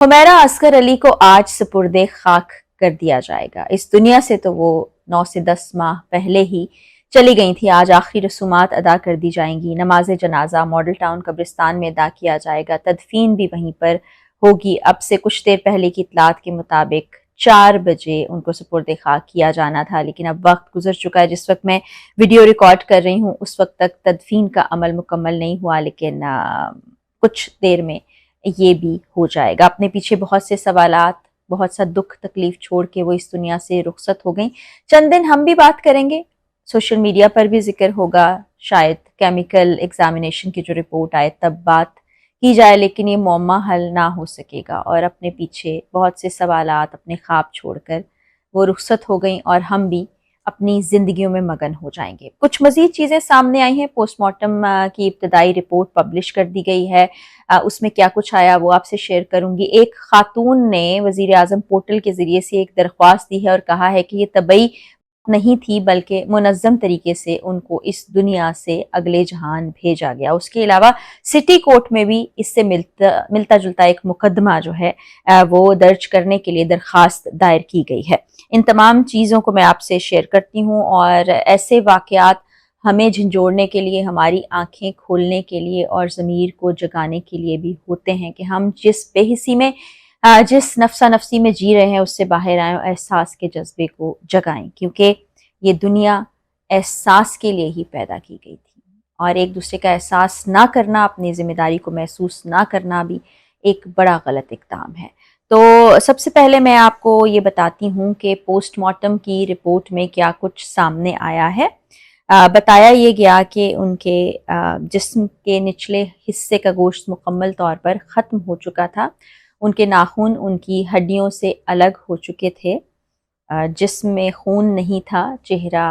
हुमैरा असगर अली को आज सुपुर्दे खाक कर दिया जाएगा। इस दुनिया से तो वो 9 से 10 माह पहले ही चली गई थी। आज आखिरी रसूमात अदा कर दी जाएंगी। नमाज जनाजा मॉडल टाउन कब्रिस्तान में अदा किया जाएगा। तदफीन भी वहीं पर होगी। अब से कुछ देर पहले की इतलात के मुताबिक 4 बजे उनको सुपुर्दे खाक किया जाना था, लेकिन अब वक्त गुजर चुका है। जिस वक्त मैं वीडियो रिकॉर्ड कर रही हूँ उस वक्त तक तदफीन का अमल मुकम्मल नहीं हुआ, लेकिन कुछ देर में ये भी हो जाएगा। अपने पीछे बहुत से सवालात, बहुत सा दुख तकलीफ छोड़ के वो इस दुनिया से रुखसत हो गई। चंद दिन हम भी बात करेंगे, सोशल मीडिया पर भी जिक्र होगा, शायद केमिकल एग्जामिनेशन की जो रिपोर्ट आए तब बात की जाए, लेकिन ये मौमा हल ना हो सकेगा। और अपने पीछे बहुत से सवालात, अपने ख्वाब छोड़कर वो रुखसत हो गई और हम भी अपनी जिंदगियों में मगन हो जाएंगे। कुछ मजीद चीजें सामने आई हैं। पोस्टमार्टम की इब्तदाई रिपोर्ट पब्लिश कर दी गई है। उसमें क्या कुछ आया वो आपसे शेयर करूंगी। एक खातून ने वजीर आजम पोर्टल के जरिए से एक दरख्वास्त दी है और कहा है कि ये तबई नहीं थी बल्कि मुनज़्ज़म तरीके से उनको इस दुनिया से अगले जहान भेजा गया। उसके अलावा सिटी कोर्ट में भी इससे मिलता जुलता एक मुकदमा जो है वो दर्ज करने के लिए दरख्वास्त दायर की गई है। इन तमाम चीज़ों को मैं आपसे शेयर करती हूँ और ऐसे वाक़यात हमें झंझोड़ने के लिए, हमारी आंखें खोलने के लिए और ज़मीर को जगाने के लिए भी होते हैं कि हम जिस बेहिसी में, जिस नफ्सा नफसी में जी रहे हैं उससे बाहर आएं और एहसास के जज्बे को जगाएं, क्योंकि ये दुनिया एहसास के लिए ही पैदा की गई थी और एक दूसरे का एहसास ना करना, अपनी जिम्मेदारी को महसूस ना करना भी एक बड़ा गलत इक़दाम है। तो सबसे पहले मैं आपको ये बताती हूँ कि पोस्टमार्टम की रिपोर्ट में क्या कुछ सामने आया है। बताया ये गया कि उनके जिस्म के निचले हिस्से का गोश्त मुकम्मल तौर पर ख़त्म हो चुका था। उनके नाखून उनकी हड्डियों से अलग हो चुके थे। जिस्म में खून नहीं था, चेहरा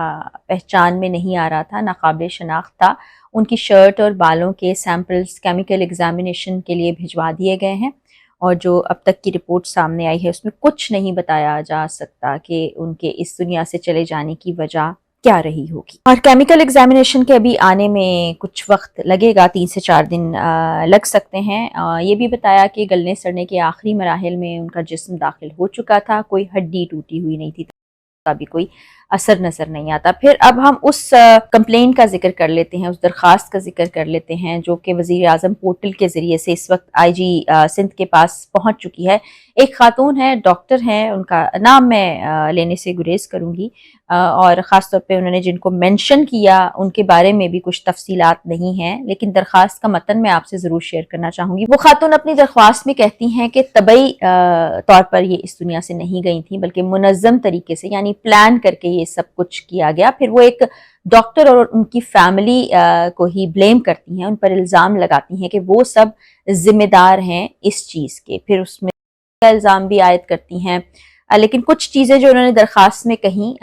पहचान में नहीं आ रहा था, नाकाबिल शनाख्त था। उनकी शर्ट और बालों के सैंपल्स केमिकल एग्जामिनेशन के लिए भिजवा दिए गए हैं और जो अब तक की रिपोर्ट सामने आई है उसमें कुछ नहीं बताया जा सकता कि उनके इस दुनिया से चले जाने की वजह क्या रही होगी। और केमिकल एग्जामिनेशन के अभी आने में कुछ वक्त लगेगा, 3 से 4 दिन लग सकते हैं। ये भी बताया कि गलने सड़ने के आखिरी मराहिल में उनका जिस्म दाखिल हो चुका था, कोई हड्डी टूटी हुई नहीं थी, का भी कोई असर नजर नहीं आता। फिर अब हम उस कंप्लेंट का जिक्र कर लेते हैं, उस दरख्वास्त का जिक्र कर लेते हैं जो कि वज़ीर आज़म पोर्टल के ज़रिए से इस वक्त IG सिंध के पास पहुंच चुकी है। एक खातून है, डॉक्टर हैं, उनका नाम मैं लेने से गुरेज करूंगी और ख़ास तौर पे उन्होंने जिनको मेंशन किया उनके बारे में भी कुछ तफसीलात नहीं हैं, लेकिन दरख्वास्त का मतन मैं आपसे ज़रूर शेयर करना चाहूँगी। वो खातून अपनी दरख्वास्त में कहती हैं कि तबई तौर पर ये इस दुनिया से नहीं गई थी बल्कि मुनज़्ज़म तरीके से, यानी प्लान करके ये सब कुछ किया गया। फिर वो एक डॉक्टर और उनकी फैमिली को ही ब्लेम करती हैं, उन पर इल्ज़ाम लगाती हैं कि वो सब जिम्मेदार हैं इस चीज़ के। फिर उसमें इल्ज़ाम भी आयद करती हैं, लेकिन कुछ चीज़ें जो उन्होंने दरख्वास्त में कहीं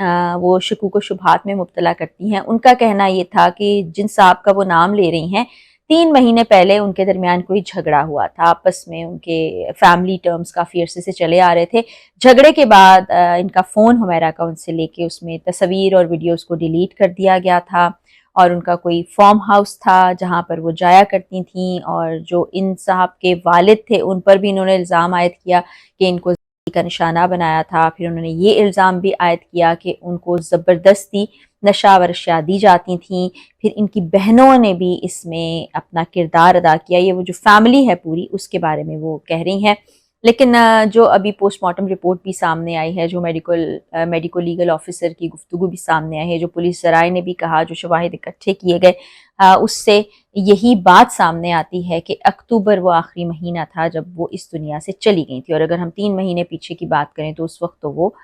वो शकूक व शुबहात में मुब्तला करती हैं। उनका कहना ये था कि जिन साहब का वो नाम ले रही हैं, 3 महीने पहले उनके दरमियान कोई झगड़ा हुआ था आपस में, उनके फैमिली टर्म्स काफ़ी अरसे से चले आ रहे थे। झगड़े के बाद इनका फ़ोन हुमैरा का उनसे लेके उसमें तस्वीर और वीडियोज़ को डिलीट कर दिया गया था और उनका कोई फार्म हाउस था जहाँ पर वो जाया करती थीं और जो इन साहब के वालिद थे उन पर भी इन्होंने इल्ज़ाम आयद किया कि इनको का निशाना बनाया था। फिर उन्होंने ये इल्ज़ाम भी आयद किया कि उनको ज़बरदस्ती नशावर अशिया दी जाती थीं। फिर इनकी बहनों ने भी इसमें अपना किरदार अदा किया। ये वो जो फैमिली है पूरी उसके बारे में वो कह रही हैं। लेकिन जो अभी पोस्टमार्टम रिपोर्ट भी सामने आई है, जो मेडिको लीगल ऑफिसर की गुफ्तगू भी सामने आई है, जो पुलिस ज़राए ने भी कहा, जो शवाहिद इकट्ठे किए गए, उससे यही बात सामने आती है कि अक्टूबर वो आखिरी महीना था जब वो इस दुनिया से चली गई थी। और अगर हम 3 महीने पीछे की बात करें तो उस वक्त तो वो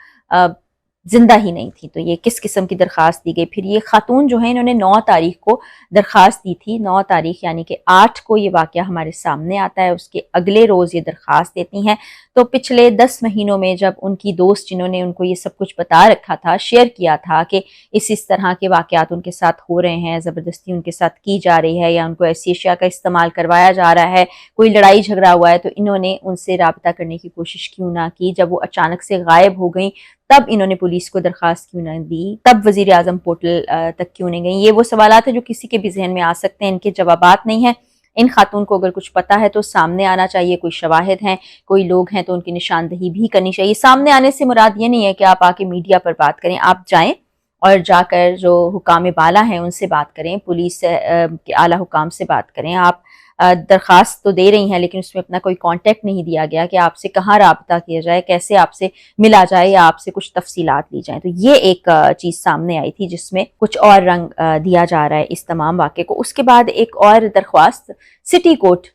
जिंदा ही नहीं थी। तो ये किस किस्म की दरख्वास्त दी गई। फिर ये खातून जो है इन्होंने 9 तारीख को दरख्वास्त दी थी। 9 तारीख यानी कि 8 को ये वाक़या हमारे सामने आता है, उसके अगले रोज़ ये दरख्वास्त देती हैं। तो पिछले 10 महीनों में जब उनकी दोस्त जिन्होंने उनको ये सब कुछ बता रखा था, शेयर किया था कि इस तरह के वाक़यात उनके साथ हो रहे हैं, ज़बरदस्ती उनके साथ की जा रही है या उनको ऐसी अशिया का इस्तेमाल करवाया जा रहा है, कोई लड़ाई झगड़ा हुआ है, तो इन्होंने उनसे राब्ता करने की कोशिश क्यों ना की। जब वो अचानक से गायब हो गई तब इन्होंने पुलिस को दरख्वास्त क्यों ना दी, तब वज़ीर आज़म पोर्टल तक क्यों नहीं गई। ये वो सवालात है जो किसी के भी जहन में आ सकते हैं, इनके जवाबात नहीं है। ان خاتون کو اگر کچھ پتہ ہے تو سامنے آنا چاہیے، کوئی شواہد ہیں، کوئی لوگ ہیں تو ان کی نشاندہی بھی کرنی چاہیے۔ سامنے آنے سے مراد یہ نہیں ہے کہ آپ آ کے میڈیا پر بات کریں، آپ جائیں اور جا کر جو حکام بالا ہیں ان سے بات کریں، پولیس کے اعلیٰ حکام سے بات کریں۔ آپ درخواست تو دے رہی ہیں لیکن اس میں اپنا کوئی کانٹیکٹ نہیں دیا گیا کہ آپ سے کہاں رابطہ کیا جائے، کیسے آپ سے ملا جائے یا آپ سے کچھ تفصیلات لی جائیں۔ تو یہ ایک چیز سامنے آئی تھی جس میں کچھ اور رنگ دیا جا رہا ہے اس تمام واقعے کو۔ اس کے بعد ایک اور درخواست سٹی کورٹ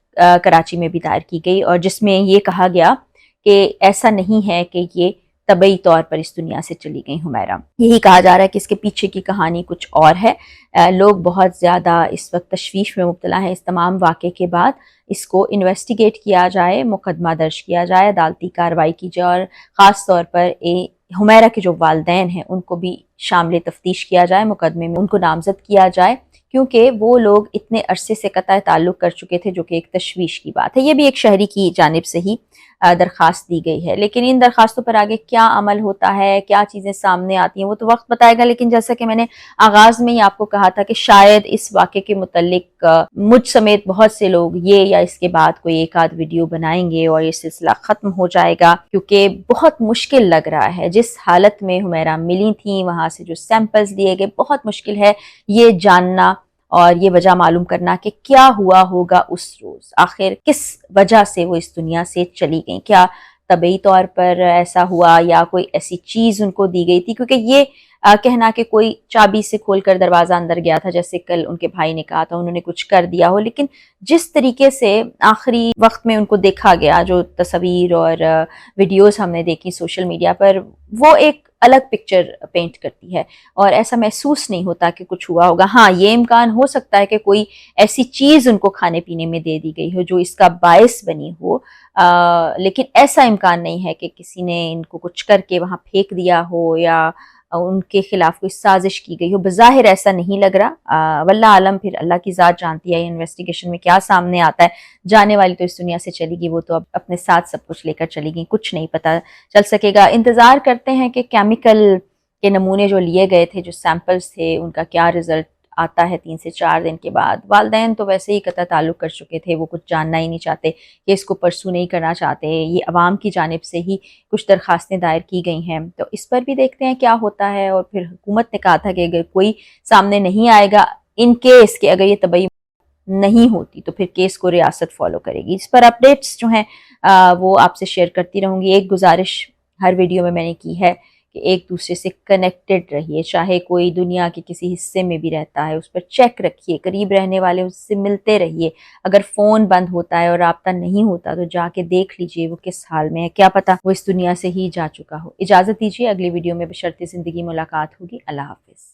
کراچی میں بھی دائر کی گئی اور جس میں یہ کہا گیا کہ ایسا نہیں ہے کہ یہ طبعی طور پر اس دنیا سے چلی گئی حمیرہ۔ یہی کہا جا رہا ہے کہ اس کے پیچھے کی کہانی کچھ اور ہے۔ لوگ بہت زیادہ اس وقت تشویش میں مبتلا ہیں۔ اس تمام واقعے کے بعد اس کو انویسٹیگیٹ کیا جائے، مقدمہ درج کیا جائے، عدالتی کارروائی کی جائے اور خاص طور پر حمیرہ کے جو والدین ہیں ان کو بھی شامل تفتیش کیا جائے، مقدمے میں ان کو نامزد کیا جائے، کیونکہ وہ لوگ اتنے عرصے سے قطع تعلق کر چکے تھے، جو کہ ایک تشویش کی بات ہے۔ یہ بھی ایک شہری کی جانب سے ہی درخواست دی گئی ہے، لیکن ان درخواستوں پر آگے کیا عمل ہوتا ہے، کیا چیزیں سامنے آتی ہیں وہ تو وقت بتائے گا۔ لیکن جیسا کہ میں نے آغاز میں ہی آپ کو کہا تھا کہ شاید اس واقعے کے متعلق مجھ سمیت بہت سے لوگ یہ یا اس کے بعد کوئی ایک آدھ ویڈیو بنائیں گے اور یہ سلسلہ ختم ہو جائے گا، کیونکہ بہت مشکل لگ رہا ہے جس حالت میں حمیرہ ملی تھیں، وہاں سے جو سیمپلز لیے گئے، بہت مشکل ہے یہ جاننا اور یہ وجہ معلوم کرنا کہ کیا ہوا ہوگا اس روز، آخر کس وجہ سے وہ اس دنیا سے چلی گئیں۔ کیا طبعی طور پر ایسا ہوا یا کوئی ایسی چیز ان کو دی گئی تھی؟ کیونکہ یہ کہنا کہ کوئی چابی سے کھول کر دروازہ اندر گیا تھا، جیسے کل ان کے بھائی نے کہا تھا انہوں نے کچھ کر دیا ہو، لیکن جس طریقے سے آخری وقت میں ان کو دیکھا گیا، جو تصاویر اور ویڈیوز ہم نے دیکھی سوشل میڈیا پر، وہ ایک الگ پکچر پینٹ کرتی ہے اور ایسا محسوس نہیں ہوتا کہ کچھ ہوا ہوگا۔ ہاں، یہ امکان ہو سکتا ہے کہ کوئی ایسی چیز ان کو کھانے پینے میں دے دی گئی ہو جو اس کا باعث بنی ہو، لیکن ایسا امکان نہیں ہے کہ کسی نے ان کو کچھ کر کے وہاں پھینک دیا ہو یا ان کے خلاف کوئی سازش کی گئی ہو۔ بظاہر ایسا نہیں لگ رہا، واللہ عالم، پھر اللہ کی ذات جانتی ہے انویسٹیگیشن میں کیا سامنے آتا ہے۔ جانے والی تو اس دنیا سے چلی گئی، وہ تو اب اپنے ساتھ سب کچھ لے کر چلی گئی، کچھ نہیں پتہ چل سکے گا۔ انتظار کرتے ہیں کہ کیمیکل کے نمونے جو لیے گئے تھے، جو سیمپلز تھے، ان کا کیا رزلٹ آتا ہے 3 سے 4 دن کے بعد۔ والدین تو ویسے ہی قطع تعلق کر چکے تھے، وہ کچھ جاننا ہی نہیں چاہتے، کہ اس کو پرسو نہیں کرنا چاہتے۔ یہ عوام کی جانب سے ہی کچھ درخواستیں دائر کی گئی ہیں، تو اس پر بھی دیکھتے ہیں کیا ہوتا ہے۔ اور پھر حکومت نے کہا تھا کہ اگر کوئی سامنے نہیں آئے گا، ان کیس کہ اگر یہ طبعی نہیں ہوتی تو پھر کیس کو ریاست فالو کرے گی۔ اس پر اپڈیٹس جو ہیں وہ آپ سے شیئر کرتی رہوں گی۔ ایک گزارش ہر ویڈیو میں نے کی ہے کہ ایک دوسرے سے کنیکٹڈ رہیے، چاہے کوئی دنیا کے کسی حصے میں بھی رہتا ہے اس پر چیک رکھیے، قریب رہنے والے اس سے ملتے رہیے۔ اگر فون بند ہوتا ہے اور رابطہ نہیں ہوتا تو جا کے دیکھ لیجئے وہ کس حال میں ہے، کیا پتہ وہ اس دنیا سے ہی جا چکا ہو۔ اجازت دیجیے، اگلی ویڈیو میں بشرط زندگی ملاقات ہوگی۔ اللہ حافظ۔